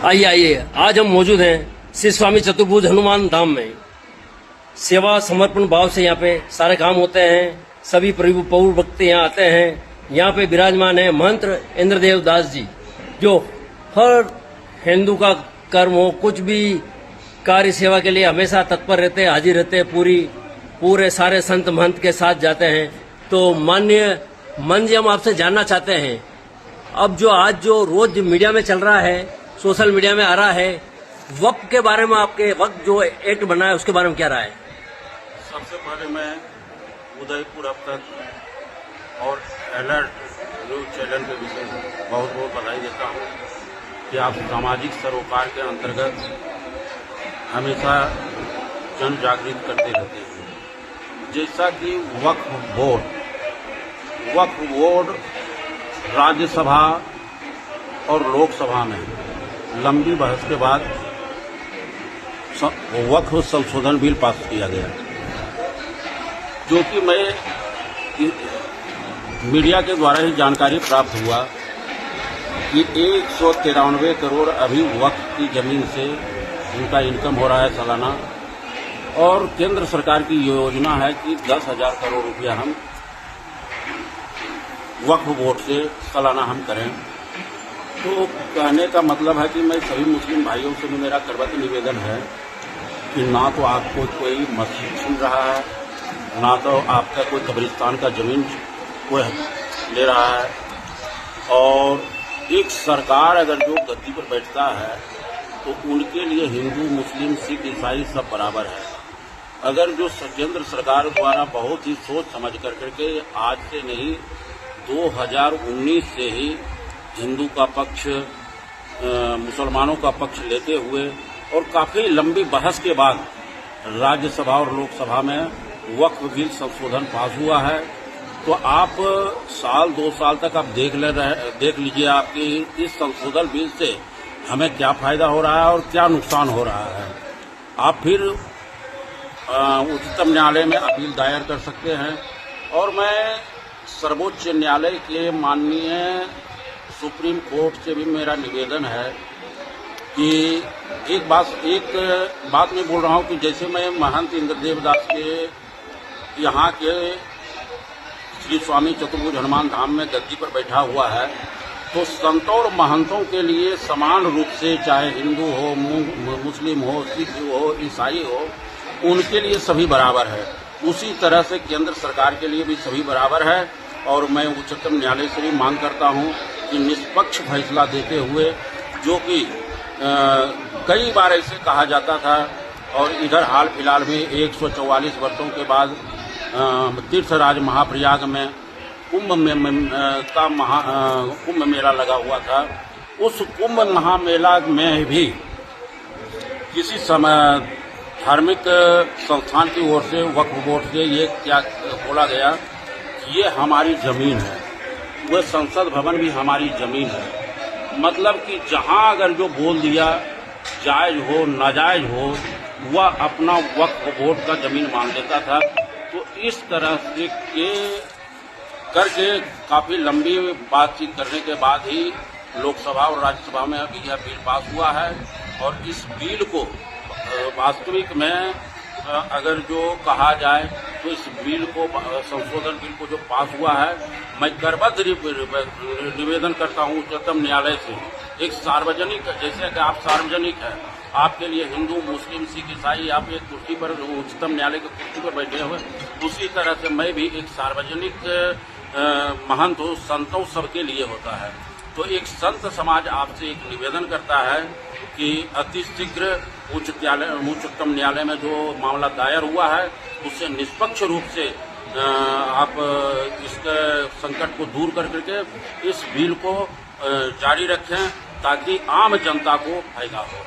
आइए आइए, आज हम मौजूद हैं श्री स्वामी चतुर्भुज हनुमान धाम में। सेवा समर्पण भाव से यहाँ पे सारे काम होते हैं। सभी प्रभु भक्त यहाँ आते हैं। यहाँ पे विराजमान है महंत इंद्रदेव दास जी, जो हर हिंदू का कर्म हो, कुछ भी कार्य सेवा के लिए हमेशा तत्पर रहते हैं, हाजिर रहते हैं। पूरे सारे संत महंत के साथ जाते हैं। तो माननीय मन जी, हम आपसे जानना चाहते हैं, अब जो रोज मीडिया में चल रहा है, सोशल मीडिया में आ रहा है, वक्त के बारे में, आपके वक्त जो एक्ट बना है उसके बारे में क्या राय है? सबसे पहले मैं उदयपुर अब तक और अलर्ट न्यूज चैनल के विषय में बहुत बहुत बधाई देता हूँ कि आप सामाजिक सरोकार के अंतर्गत हमेशा जन जागृत करते रहते हैं। जैसा कि वक्फ बोर्ड राज्यसभा और लोकसभा में लंबी बहस के बाद वक्फ संशोधन बिल पास किया गया, जो कि मैं मीडिया के द्वारा ही जानकारी प्राप्त हुआ कि 193 करोड़ अभी वक्फ की जमीन से उनका इनकम हो रहा है सालाना, और केंद्र सरकार की योजना है कि 10,000 करोड़ रुपया हम वक्फ बोर्ड से सालाना हम करें। तो कहने का मतलब है कि मैं सभी मुस्लिम भाइयों से भी मेरा करबद्ध निवेदन है कि ना तो आपको कोई मस्जिद छीन रहा है, ना तो आपका कोई कब्रिस्तान का जमीन कोई ले रहा है, और एक सरकार अगर जो गद्दी पर बैठता है तो उनके लिए हिंदू मुस्लिम सिख ईसाई सब बराबर है। अगर जो केंद्र सरकार द्वारा बहुत ही सोच समझ करके आज से नहीं 2019 से ही हिंदू का पक्ष, मुसलमानों का पक्ष लेते हुए और काफी लंबी बहस के बाद राज्यसभा और लोकसभा में वक्फ बिल संशोधन पास हुआ है। तो आप साल 2 साल तक आप देख लीजिए आपकी इस संशोधन बिल से हमें क्या फायदा हो रहा है और क्या नुकसान हो रहा है। आप फिर उच्चतम न्यायालय में अपील दायर कर सकते हैं, और मैं सर्वोच्च न्यायालय के माननीय सुप्रीम कोर्ट से भी मेरा निवेदन है कि एक बात मैं बोल रहा हूं कि जैसे मैं महंत इंद्रदेव दास के यहाँ के श्री स्वामी चतुर्भुज हनुमान धाम में गद्दी पर बैठा हुआ है, तो संतों और महंतों के लिए समान रूप से, चाहे हिंदू हो, मुस्लिम हो, सिख हो, ईसाई हो, उनके लिए सभी बराबर है। उसी तरह से केंद्र सरकार के लिए भी सभी बराबर है। और मैं उच्चतम न्यायालय से भी मांग करता हूं कि निष्पक्ष फैसला देते हुए, जो कि कई बार ऐसे कहा जाता था, और इधर हाल फिलहाल में 144 वर्षों के बाद तीर्थराज महाप्रयाग में कुंभ मेला लगा हुआ था। उस कुंभ महामेला में भी किसी समय धार्मिक संस्थान की ओर से, वक्फ बोर्ड से ये क्या बोला गया, ये हमारी जमीन है, वह संसद भवन भी हमारी जमीन है। मतलब कि जहां अगर जो बोल दिया, जायज हो नाजायज हो, वह अपना वक्फ बोर्ड का जमीन मान लेता था। तो इस तरह से करके काफी लंबी बातचीत करने के बाद ही लोकसभा और राज्यसभा में अभी यह बिल पास हुआ है। और इस बिल को वास्तविक में अगर जो कहा जाए तो इस बिल को, संशोधन बिल को जो पास हुआ है, मैं करबद्ध निवेदन करता हूं उच्चतम न्यायालय से, एक सार्वजनिक, जैसे कि आप सार्वजनिक हैं, आपके लिए हिंदू मुस्लिम सिख ईसाई आप एक कुर्सी पर, उच्चतम न्यायालय की कुर्सी पर बैठे हुए, उसी तरह से मैं भी एक सार्वजनिक महंत हूं, संतों सबके लिए होता है। तो एक संत समाज आपसे एक निवेदन करता है कि अति शीघ्र उच्चतम न्यायालय में जो मामला दायर हुआ है उससे निष्पक्ष रूप से आप इसके संकट को दूर करके इस बिल को जारी रखें, ताकि आम जनता को फायदा हो।